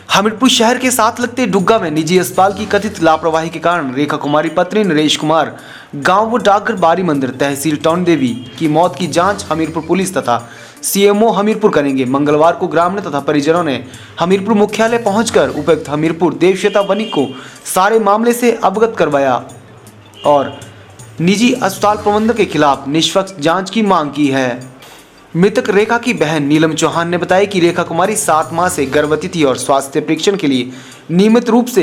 हमीरपुर शहर के साथ लगते डुग्गा में निजी अस्पताल की कथित लापरवाही के कारण रेखा कुमारी पत्नी नरेश कुमार गांव व डाकघर बारी मंदिर तहसील टौन देवी की मौत की जांच हमीरपुर पुलिस तथा सीएमओ हमीरपुर करेंगे। मंगलवार को ग्रामीण तथा परिजनों ने हमीरपुर मुख्यालय पहुंचकर उपायुक्त हमीरपुर देवश्वेता वनिक को सारे मामले से अवगत करवाया और निजी अस्पताल प्रबंधक के खिलाफ निष्पक्ष जाँच की मांग की है। मृतक रेखा की बहन नीलम चौहान ने बताया कि रेखा कुमारी 7 माह से गर्भवती थी और स्वास्थ्य परीक्षण के लिए नियमित रूप से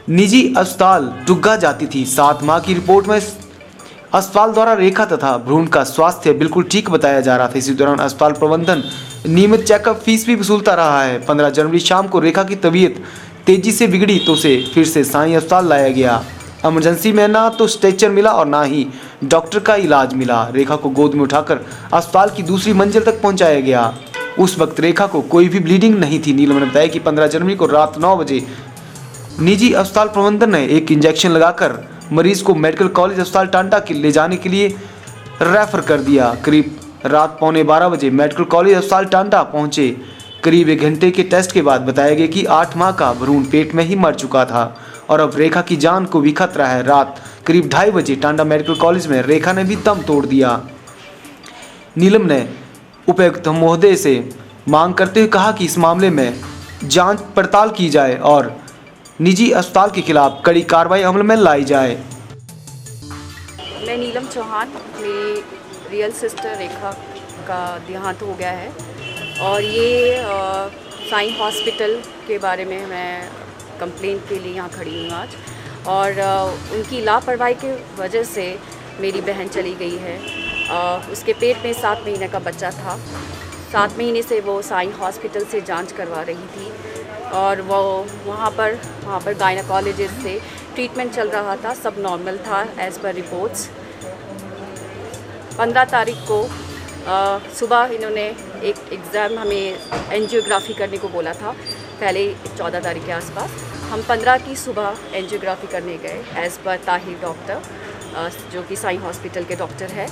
निजी अस्पताल डुग्गा जाती थी। 7 माह की रिपोर्ट में अस्पताल द्वारा रेखा तथा भ्रूण का स्वास्थ्य बिल्कुल ठीक बताया जा रहा था। इसी दौरान अस्पताल प्रबंधन नियमित चेकअप फीस भी वसूलता रहा है। 15 जनवरी शाम को रेखा की तबीयत तेजी से बिगड़ी तो उसे फिर से साईं अस्पताल लाया गया। इमरजेंसी में ना तो स्ट्रेचर मिला और ना ही डॉक्टर का इलाज मिला। रेखा को गोद में उठाकर अस्पताल की दूसरी मंजिल तक पहुंचाया गया। उस वक्त रेखा को कोई भी ब्लीडिंग नहीं थी। नीलम ने बताया कि 15 जनवरी को रात 9 बजे निजी अस्पताल प्रबंधन ने एक इंजेक्शन लगाकर मरीज को मेडिकल कॉलेज अस्पताल टांडा ले जाने के लिए रेफर कर दिया। करीब रात 11:15 बजे मेडिकल कॉलेज अस्पताल टांडा पहुंचे। करीब 1 घंटे के टेस्ट के बाद बताया गया कि 8 माह का भ्रूण पेट में ही मर चुका था और अब रेखा की जान को भी खतरा है। रात करीब 2:30 बजे टांडा मेडिकल कॉलेज में रेखा ने भी दम तोड़ दिया। नीलम ने उपायुक्त महोदय से मांग करते हुए कहा कि इस मामले में जांच पड़ताल की जाए और निजी अस्पताल के खिलाफ कड़ी कार्रवाई अमल में लाई जाए। मैं नीलम चौहान, मेरी रियल सिस्टर रेखा का देहांत हो गया है और ये साईं हॉस्पिटल के बारे में मैं कंप्लेंट के लिए यहाँ खड़ी हूँ आज। और उनकी लापरवाही की वजह से मेरी बहन चली गई है। उसके पेट में 7 महीने का बच्चा था। 7 महीने से वो साईं हॉस्पिटल से जांच करवा रही थी और वो वहाँ पर गायनेकोलॉजिस्ट से ट्रीटमेंट चल रहा था। सब नॉर्मल था एज़ पर रिपोर्ट्स। 15 तारीख को सुबह इन्होंने एक एग्ज़ाम हमें एंजियोग्राफी करने को बोला था, पहले 14 तारीख के आसपास। हम 15 की सुबह एंजियोग्राफी करने गए एज़ पर ताहिर डॉक्टर, जो कि साईं हॉस्पिटल के डॉक्टर है।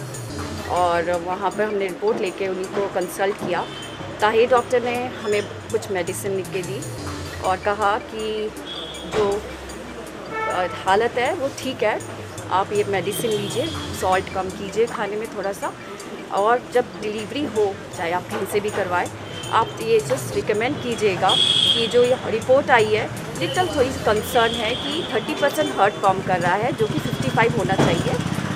और वहाँ पर हमने रिपोर्ट लेके उन्हीं को कंसल्ट किया। ताहिर डॉक्टर ने हमें कुछ मेडिसिन लिख के दी और कहा कि जो हालत है वो ठीक है, आप ये मेडिसिन लीजिए, सॉल्ट कम कीजिए खाने में थोड़ा सा, और जब डिलीवरी हो चाहे आप कहीं से भी करवाएं, आप ये जस्ट रिकमेंड कीजिएगा कि जो ये रिपोर्ट आई है लिटल थोड़ी सी कंसर्न है कि 30% हर्ट फॉर्म कर रहा है, जो कि 55 होना चाहिए।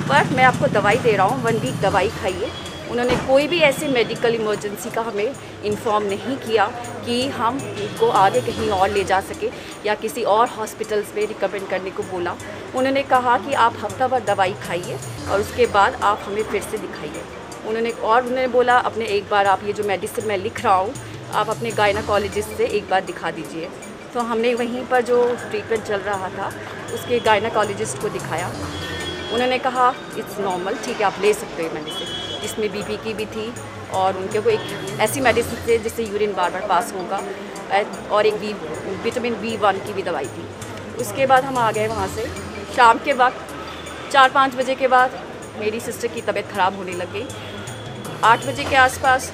पर मैं आपको दवाई दे रहा हूँ, 1 वीक दवाई खाइए। उन्होंने कोई भी ऐसी मेडिकल इमरजेंसी का हमें इन्फॉर्म नहीं किया कि हम इनको आगे कहीं और ले जा सके या किसी और हॉस्पिटल्स में रिकमेंड करने को बोला। उन्होंने कहा कि आप हफ्ता भर दवाई खाइए और उसके बाद आप हमें फिर से दिखाइए। उन्होंने बोला अपने एक बार आप ये जो मेडिसिन मैं लिख रहा हूँ आप अपने गायनेकोलॉजिस्ट से एक बार दिखा दीजिए। तो हमने वहीं पर जो ट्रीटमेंट चल रहा था उसके गायनेकोलॉजिस्ट को दिखाया। उन्होंने कहा इट्स नॉर्मल, ठीक है, आप ले सकते हो मेडिसिन। इसमें बीपी की भी थी और उनके को एक ऐसी मेडिसिन थे जिससे यूरिन बार बार पास होगा, और एक विटामिन B1 की भी दवाई थी। उसके बाद हम आ गए वहाँ से। शाम के वक्त 4-5 बजे के बाद मेरी सिस्टर की तबीयत ख़राब होने लग गई। 8 बजे के आसपास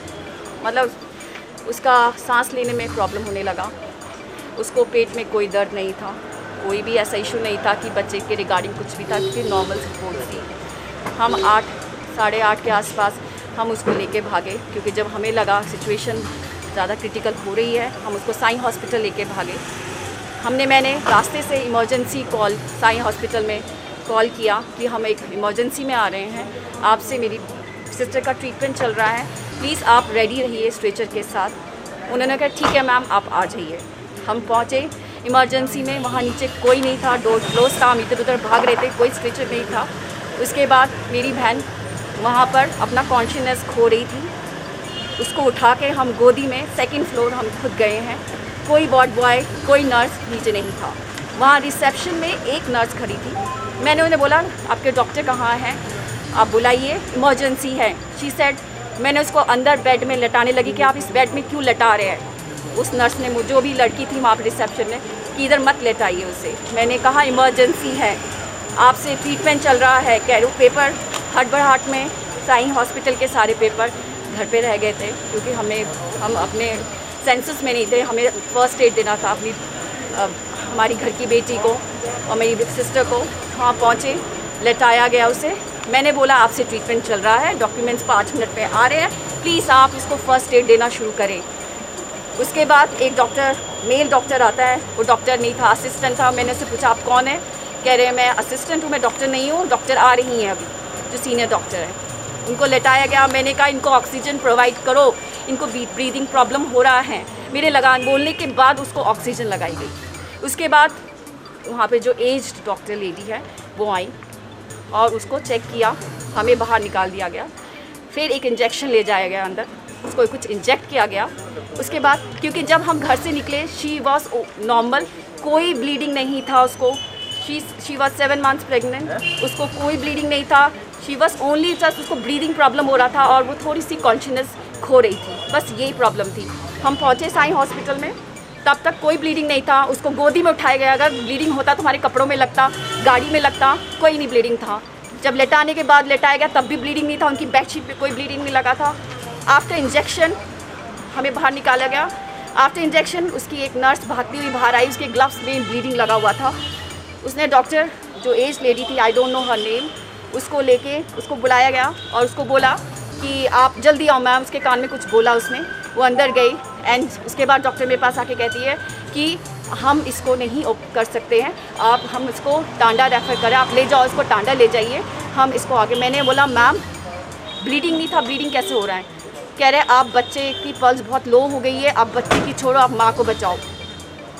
मतलब उसका सांस लेने में प्रॉब्लम होने लगा। उसको पेट में कोई दर्द नहीं था, कोई भी ऐसा इशू नहीं था कि बच्चे के रिगार्डिंग कुछ भी था, क्योंकि नॉर्मल रिपोर्ट थी। हम 8, साढ़े 8 के आसपास हम उसको लेके भागे, क्योंकि जब हमें लगा सिचुएशन ज़्यादा क्रिटिकल हो रही है, हम उसको साईं हॉस्पिटल लेके भागे। मैंने रास्ते से इमरजेंसी कॉल साईं हॉस्पिटल में कॉल किया कि हम एक इमरजेंसी में आ रहे हैं, आपसे मेरी सिस्टर का ट्रीटमेंट चल रहा है, प्लीज़ आप रेडी रहिए स्ट्रेचर के साथ। उन्होंने कहा ठीक है मैम, आप आ जाइए। हम पहुँचे इमरजेंसी में, वहाँ नीचे कोई नहीं था, डोर क्लोज था, हम इधर उधर भाग रहे थे, कोई स्ट्रेचर नहीं था। उसके बाद मेरी बहन वहाँ पर अपना कॉन्शियसनेस खो रही थी। उसको उठा के हम गोदी में 2nd फ्लोर हम खुद गए हैं। कोई वार्ड बॉय, कोई नर्स नीचे नहीं था। वहाँ रिसेप्शन में एक नर्स खड़ी थी। मैंने उन्हें बोला आपके डॉक्टर कहाँ हैं, आप बुलाइए, इमरजेंसी है। शी सेड, मैंने उसको अंदर बेड में लटाने लगी कि आप इस बेड में क्यों लटा रहे हैं। उस नर्स ने, जो भी लड़की थी वहाँ पर रिसेप्शन में, कि इधर मत लेटाइए उसे। मैंने कहा इमरजेंसी है, आपसे ट्रीटमेंट चल रहा है। कैरो पेपर हड़बड़ाहट में साईं हॉस्पिटल के सारे पेपर घर पे रह गए थे, क्योंकि हम अपने सेंसस में नहीं थे। हमें फर्स्ट एड देना था अपनी हमारी घर की बेटी को और मेरी सिस्टर को। वहाँ पहुँचे, लेटाया गया उसे। मैंने बोला आपसे ट्रीटमेंट चल रहा है, डॉक्यूमेंट्स 5 मिनट में आ रहे हैं, प्लीज़ आप इसको फर्स्ट एड देना शुरू करें। उसके बाद एक डॉक्टर, मेल डॉक्टर आता है, वो डॉक्टर नहीं था, असिस्टेंट था। मैंने उससे पूछा आप कौन है? कह रहे हैं मैं असिस्टेंट हूँ, मैं डॉक्टर नहीं हूँ, डॉक्टर आ रही हैं अभी, जो सीनियर डॉक्टर है। उनको लेटाया गया। मैंने कहा इनको ऑक्सीजन प्रोवाइड करो, इनको ब्रीदिंग प्रॉब्लम हो रहा है। मेरे लगान बोलने के बाद उसको ऑक्सीजन लगाई गई। उसके बाद वहाँ पे जो एज्ड डॉक्टर लेडी है वो आई और उसको चेक किया, हमें बाहर निकाल दिया गया। फिर एक इंजेक्शन ले जाया गया अंदर, उसको कुछ इंजेक्ट किया गया। उसके बाद क्योंकि जब हम घर से निकले शी वॉज नॉर्मल, कोई ब्लीडिंग नहीं था उसको। शी वॉज 7 मंथ्स प्रेगनेंट, उसको कोई ब्लीडिंग नहीं था। शी वॉज ओनली जस्ट उसको ब्रीदिंग प्रॉब्लम हो रहा था और वो थोड़ी सी कॉन्शियसनेस खो रही थी, बस यही प्रॉब्लम थी। हम पहुँचे साई हॉस्पिटल में, तब तक कोई ब्लीडिंग नहीं था। उसको गोदी में उठाया गया। अगर ब्लीडिंग होता तो हमारे कपड़ों में लगता, गाड़ी में लगता, कोई नहीं ब्लीडिंग था। जब लेटाने के बाद लेटाया गया तब भी ब्लीडिंग नहीं था, उनकी बेडशीट पे कोई ब्लीडिंग नहीं लगा था। आफ्टर इंजेक्शन हमें बाहर निकाला गया। आफ्टर इंजेक्शन उसकी एक नर्स भागती हुई बाहर आई, उसके ग्लव्स में ब्लीडिंग लगा हुआ था। उसने डॉक्टर, जो एज लेडी थी, I don't know her name, उसको लेके उसको बुलाया गया और उसको बोला कि आप जल्दी आओ मैम। उसके कान में कुछ बोला उसने, वो अंदर गई। एंड उसके बाद डॉक्टर मेरे पास आके कहती है कि हम इसको नहीं कर सकते हैं, हम इसको टांडा रेफ़र करें, आप ले जाओ इसको, टांडा ले जाइए, हम इसको आगे। मैंने बोला मैम ब्लीडिंग नहीं था, ब्लीडिंग कैसे हो रहा है? कह रहे आप बच्चे की पल्स बहुत लो हो गई है, आप बच्चे की छोड़ो, आप माँ को बचाओ।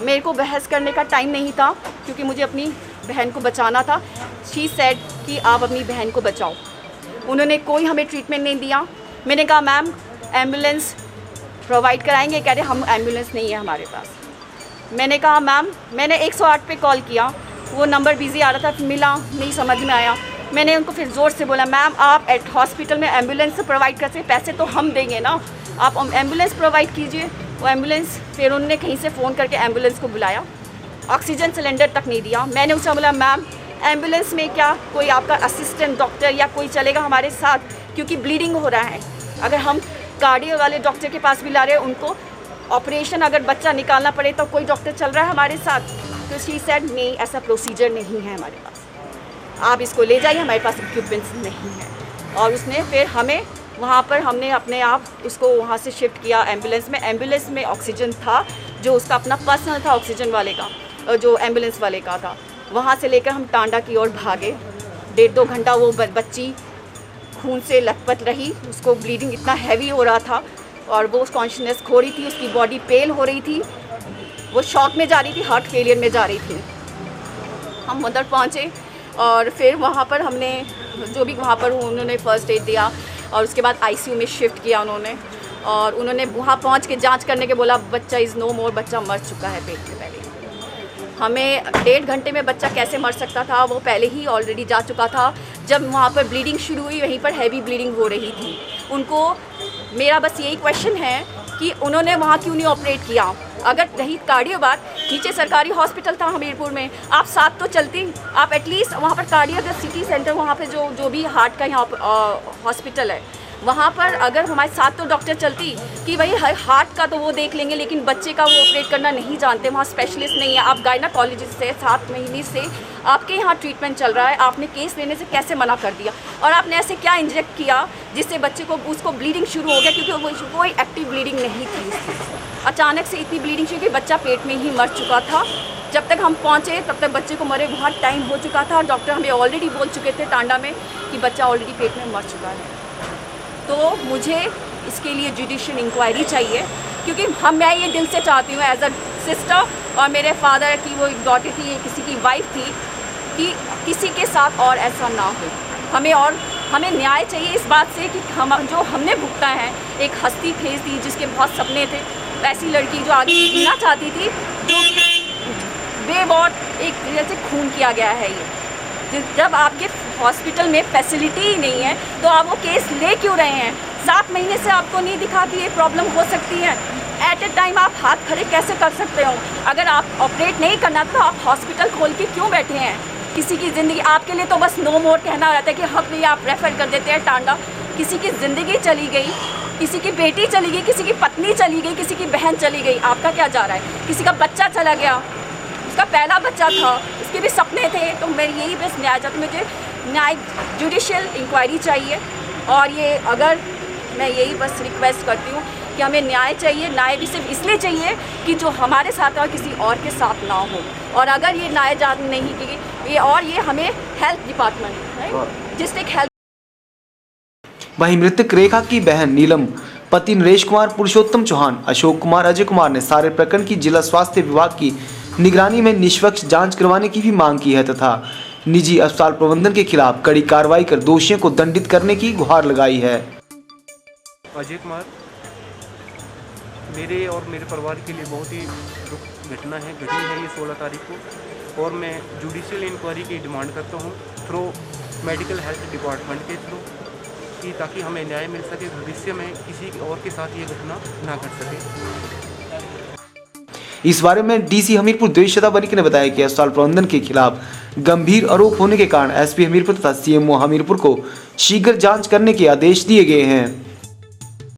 मेरे को बहस करने का टाइम नहीं था क्योंकि मुझे अपनी बहन को बचाना था। शी सेड कि आप अपनी बहन को बचाओ। उन्होंने कोई हमें ट्रीटमेंट नहीं दिया। मैंने कहा मैम एम्बुलेंस प्रोवाइड कराएंगे? कह रहे हम एम्बुलेंस नहीं है हमारे पास। मैंने कहा मैम, मैंने 108 पे कॉल किया, वो नंबर बिजी आ रहा था, मिला नहीं, समझ में आया। मैंने उनको फिर ज़ोर से बोला मैम आप एट हॉस्पिटल में एम्बुलेंस प्रोवाइड कर सकते, पैसे तो हम देंगे ना, आप एम्बुलेंस प्रोवाइड कीजिए। वो एम्बुलेंस, फिर उन्होंने कहीं से फ़ोन करके एम्बुलेंस को बुलाया, ऑक्सीजन सिलेंडर तक नहीं दिया। मैंने उससे बोला मैम एम्बुलेंस में क्या कोई आपका असिस्टेंट डॉक्टर या कोई चलेगा हमारे साथ, क्योंकि ब्लीडिंग हो रहा है। अगर हम कार्डियो वाले डॉक्टर के पास भी ला रहे हैं, उनको ऑपरेशन अगर बच्चा निकालना पड़े तो कोई डॉक्टर चल रहा है हमारे साथ? तो शी सेड नहीं, ऐसा प्रोसीजर नहीं है हमारे पास, आप इसको ले जाइए, हमारे पास इक्विपमेंट्स नहीं है। और उसने फिर हमें वहाँ पर, हमने अपने आप उसको वहाँ से शिफ्ट किया एम्बुलेंस में। एम्बुलेंस में ऑक्सीजन था जो उसका अपना पर्सनल था, ऑक्सीजन वाले का, जो एम्बुलेंस वाले का था। वहाँ से लेकर हम टांडा की ओर भागे। 1.5-2 घंटा वो बच्ची खून से लथपथ रही, उसको ब्लीडिंग इतना हैवी हो रहा था और वो कॉन्शियसनेस खो रही थी, उसकी बॉडी पेल हो रही थी, वो शॉक में जा रही थी, हार्ट फेलियर में जा रही थी। हम उधर पहुँचे और फिर वहाँ पर हमने जो भी वहाँ पर उन्होंने फ़र्स्ट एड दिया और उसके बाद आईसीयू में शिफ्ट किया उन्होंने। और उन्होंने वहाँ पहुँच के जांच करने के बोला बच्चा इज़ नो मोर, बच्चा मर चुका है पेट में पहले। हमें 1.5 घंटे में बच्चा कैसे मर सकता था, वो पहले ही ऑलरेडी जा चुका था। जब वहाँ पर ब्लीडिंग शुरू हुई वहीं पर हैवी ब्लीडिंग हो रही थी। उनको, मेरा बस यही क्वेश्चन है कि उन्होंने वहाँ क्यों नहीं ऑपरेट किया? अगर रही कार्डियो बात, नीचे सरकारी हॉस्पिटल था हमीरपुर में, आप साथ तो चलती, आप एटलीस्ट वहाँ पर कार्डियो, अगर सिटी सेंटर वहाँ पे जो भी हार्ट का यहाँ हॉस्पिटल है, वहाँ पर अगर हमारे साथ तो डॉक्टर चलती कि भाई हार्ट का तो वो देख लेंगे लेकिन बच्चे का वो ऑपरेट करना नहीं जानते, वहाँ स्पेशलिस्ट नहीं है। आप गायनाकोलॉजिस्ट से 7 महीने से आपके यहाँ ट्रीटमेंट चल रहा है, आपने केस लेने से कैसे मना कर दिया? और आपने ऐसे क्या इंजेक्ट किया जिससे बच्चे को, उसको ब्लीडिंग शुरू हो गया? क्योंकि कोई एक्टिव ब्लीडिंग नहीं थी उसकी, अचानक से इतनी ब्लीडिंग शुरू हुई, बच्चा पेट में ही मर चुका था। जब तक हम पहुँचे तब तक बच्चे को मरे बहुत टाइम हो चुका था। डॉक्टर हमें ऑलरेडी बोल चुके थे टांडा में कि बच्चा ऑलरेडी पेट में मर चुका है। तो मुझे इसके लिए जुडिशियल इंक्वायरी चाहिए, क्योंकि मैं ये दिल से चाहती हूँ एज अ सिस्टर, और मेरे फादर की वो एक डॉटर थी, किसी की वाइफ थी, कि किसी के साथ और ऐसा ना हो। हमें न्याय चाहिए इस बात से कि जो हमने भुगता है, एक हस्ती फेस थी जिसके बहुत सपने थे, ऐसी लड़की जो आगे जीना चाहती थी, जो बेबॉट एक जैसे खून किया गया है। ये जब आपके हॉस्पिटल में फैसिलिटी ही नहीं है तो आप वो केस ले क्यों रहे हैं? 7 महीने से आपको नहीं दिखाती ये प्रॉब्लम हो सकती है। एट ए टाइम आप हाथ खड़े कैसे कर सकते हो? अगर आप ऑपरेट नहीं करना तो आप हॉस्पिटल खोल के क्यों बैठे हैं? किसी की ज़िंदगी, आपके लिए तो बस नो मोर कहना रहता है कि हक नहीं, आप रेफ़र कर देते हैं टांडा। किसी की ज़िंदगी चली गई, किसी की बेटी चली गई, किसी की पत्नी चली गई, किसी की बहन चली गई, आपका क्या जा रहा है? किसी का बच्चा चला गया, उसका पहला बच्चा था, उसके भी सपने थे। तो मैं यही बस न्याय चाहती हूँ, मुझे न्याय जुडिशियल इंक्वायरी चाहिए। और ये अगर मैं यही बस रिक्वेस्ट करती हूँ कि हमें न्याय चाहिए। न्याय भी सिर्फ इसलिए चाहिए कि जो हमारे साथ और किसी और के साथ ना हो। और अगर ये न्याय नहीं की ये हमें हेल्थ डिपार्टमेंट, डिस्ट्रिक्ट हेल्थ। वहीं मृतक रेखा की बहन नीलम, पति नरेश कुमार, पुरुषोत्तम चौहान, अशोक कुमार, अजय कुमार ने सारे प्रकरण की जिला स्वास्थ्य विभाग की निगरानी में निष्पक्ष जांच करवाने की भी मांग की है तथा निजी अस्पताल प्रबंधन के खिलाफ कड़ी कार्रवाई कर दोषियों को दंडित करने की गुहार लगाई है। अजय कुमार, मेरे और मेरे परिवार के लिए बहुत ही दुख घटना है, घटी है ये 16 तारीख को। और मैं जुडिशियल इंक्वायरी की डिमांड करता हूँ थ्रू मेडिकल हेल्थ डिपार्टमेंट के थ्रू, कि ताकि हमें न्याय मिल सके, भविष्य में किसी और के साथ ये घटना ना घट सके। इस बारे में डीसी हमीरपुर द्वेषता बनिक ने बताया कि अस्पताल प्रबंधन के खिलाफ गंभीर आरोप होने के कारण एसपी हमीरपुर तथा सीएमओ हमीरपुर को शीघ्र जांच करने के आदेश दिए गए हैं।